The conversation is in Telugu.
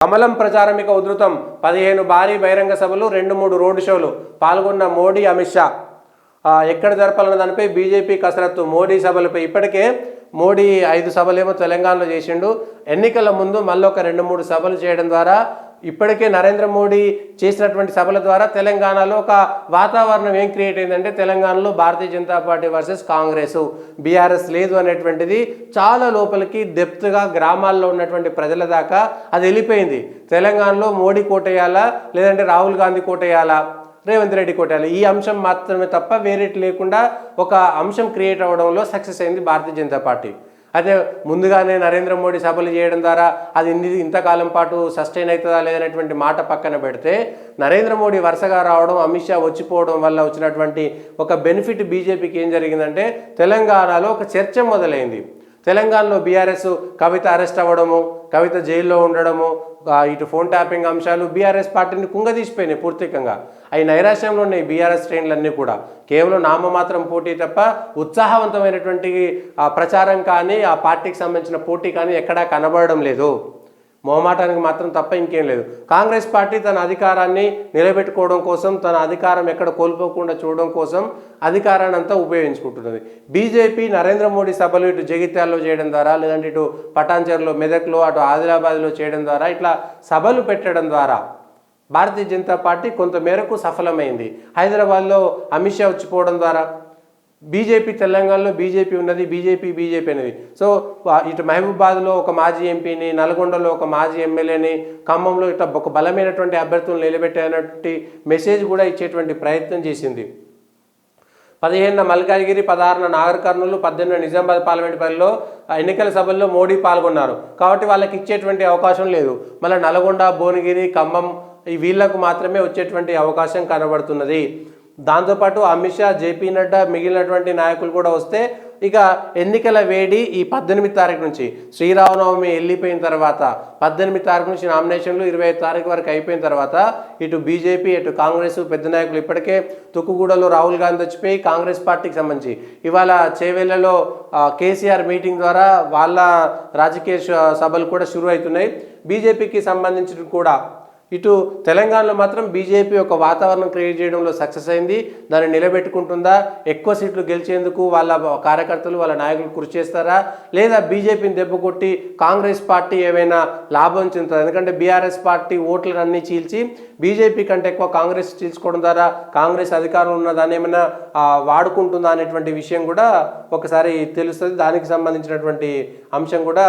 కమలం ప్రచారమిక ఉధృతం 15 భారీ బహిరంగ సభలు 2-3 రోడ్ షోలు పాల్గొన్న మోడీ అమిత్ షా ఎక్కడ జరపాలన్న దానిపై బీజేపీ కసరత్తు మోడీ సభలపై ఇప్పటికే మోడీ 5 సభలేమో తెలంగాణలో చేసిండు ఎన్నికల ముందు మళ్ళీ ఒక 2-3 సభలు చేయడం ద్వారా ఇప్పటికే నరేంద్ర మోడీ చేసినటువంటి సభల ద్వారా తెలంగాణలో ఒక వాతావరణం ఏం క్రియేట్ అయిందంటే తెలంగాణలో భారతీయ జనతా పార్టీ వర్సెస్ కాంగ్రెస్ బీఆర్ఎస్ లేదు అనేటువంటిది చాలా లోపలికి డెప్త్గా గ్రామాల్లో ఉన్నటువంటి ప్రజల దాకా అది వెళ్ళిపోయింది తెలంగాణలో మోడీ కోటేయాలా లేదంటే రాహుల్ గాంధీ కోటేయాలా రేవంత్ రెడ్డి కోటేయాలి ఈ అంశం మాత్రమే తప్ప వేరేటి లేకుండా ఒక అంశం క్రియేట్ అవ్వడంలో సక్సెస్ అయింది భారతీయ జనతా పార్టీ అయితే ముందుగానే నరేంద్ర మోడీ సభలు చేయడం ద్వారా అది ఇంతకాలం పాటు సస్టైన్ అవుతుందా లేదనేటువంటి మాట పక్కన పెడితే నరేంద్ర మోడీ వరుసగా రావడం అమిత్ షా వచ్చిపోవడం వల్ల వచ్చినటువంటి ఒక బెనిఫిట్ బీజేపీకి ఏం జరిగిందంటే తెలంగాణలో ఒక చర్చ మొదలైంది తెలంగాణలో బీఆర్ఎస్ కవిత అరెస్ట్ అవ్వడము కవిత జైల్లో ఉండడము ఇటు ఫోన్ ట్యాపింగ్ అంశాలు బీఆర్ఎస్ పార్టీని కుంగదీసిపోయినాయి పూర్తికంగా అవి నైరాశ్యంలో ఉన్నాయి బీఆర్ఎస్ శ్రేణులన్నీ కూడా కేవలం నామమాత్రం పోటీ తప్ప ఉత్సాహవంతమైనటువంటి ప్రచారం కానీ ఆ పార్టీకి సంబంధించిన పోటీ కానీ ఎక్కడా కనబడడం లేదు మొహమాటానికి మాత్రం తప్ప ఇంకేం లేదు కాంగ్రెస్ పార్టీ తన అధికారాన్ని నిలబెట్టుకోవడం కోసం తన అధికారం ఎక్కడ కోల్పోకుండా చూడడం కోసం అధికారాన్ని అంతా ఉపయోగించుకుంటున్నది బీజేపీ నరేంద్ర మోడీ సభలు ఇటు జగిత్యాల్లో చేయడం ద్వారా లేదంటే ఇటు పటాన్చెరులో మెదక్లో అటు ఆదిలాబాద్లో చేయడం ద్వారా ఇట్లా సభలు పెట్టడం ద్వారా భారతీయ జనతా పార్టీ కొంతమేరకు సఫలమైంది హైదరాబాద్లో అమిత్ షా వచ్చిపోవడం ద్వారా బీజేపీ తెలంగాణలో బీజేపీ ఉన్నది బీజేపీ అనేది సో ఇటు మహబూబాబాద్లో ఒక మాజీ ఎంపీని నల్గొండలో ఒక మాజీ ఎమ్మెల్యేని ఖమ్మంలో ఇట్లా ఒక బలమైనటువంటి అభ్యర్థులను నిలబెట్టేటువంటి మెసేజ్ కూడా ఇచ్చేటువంటి ప్రయత్నం చేసింది 15న మల్కాజ్గిరి 16న నాగర్ కర్నూలు 18న నిజామాబాద్ పార్లమెంట్ పరిధిలో ఎన్నికల సభల్లో మోడీ పాల్గొన్నారు కాబట్టి వాళ్ళకి ఇచ్చేటువంటి అవకాశం లేదు మళ్ళీ నల్గొండ భువనగిరి ఖమ్మం వీళ్లకు మాత్రమే వచ్చేటువంటి అవకాశం కనబడుతున్నది దాంతోపాటు అమిత్ షా జేపీ నడ్డా మిగిలినటువంటి నాయకులు కూడా వస్తే ఇక ఎన్నికల వేడి ఈ 18 తారీఖు నుంచి శ్రీరామనవమి వెళ్ళిపోయిన తర్వాత 18 తారీఖు నుంచి నామినేషన్లు 25 తారీఖు వరకు అయిపోయిన తర్వాత ఇటు బీజేపీ ఇటు కాంగ్రెస్ పెద్ద నాయకులు ఇప్పటికే తుక్కుగూడలో రాహుల్ గాంధీ వచ్చిపోయి కాంగ్రెస్ పార్టీకి సంబంధించి ఇవాళ చేవెళ్లలో కేసీఆర్ మీటింగ్ ద్వారా వాళ్ళ రాజకీయ సభలు కూడా షురు అవుతున్నాయి బీజేపీకి సంబంధించి కూడా ఇటు తెలంగాణలో మాత్రం బీజేపీ ఒక వాతావరణం క్రియేట్ చేయడంలో సక్సెస్ అయింది దాన్ని నిలబెట్టుకుంటుందా ఎక్కువ సీట్లు గెలిచేందుకు వాళ్ళ కార్యకర్తలు వాళ్ళ నాయకులు కృషి చేస్తారా లేదా బీజేపీని దెబ్బకొట్టి కాంగ్రెస్ పార్టీ ఏమైనా లాభం చెందుతుంది ఎందుకంటే బీఆర్ఎస్ పార్టీ ఓట్లన్నీ చీల్చి బీజేపీ కంటే ఎక్కువ కాంగ్రెస్ చీల్చుకోవడం ద్వారా కాంగ్రెస్ అధికారంలో ఉన్న దాన్ని ఏమైనా వాడుకుంటుందా అనేటువంటి విషయం కూడా ఒకసారి తెలుస్తుంది దానికి సంబంధించినటువంటి అంశం కూడా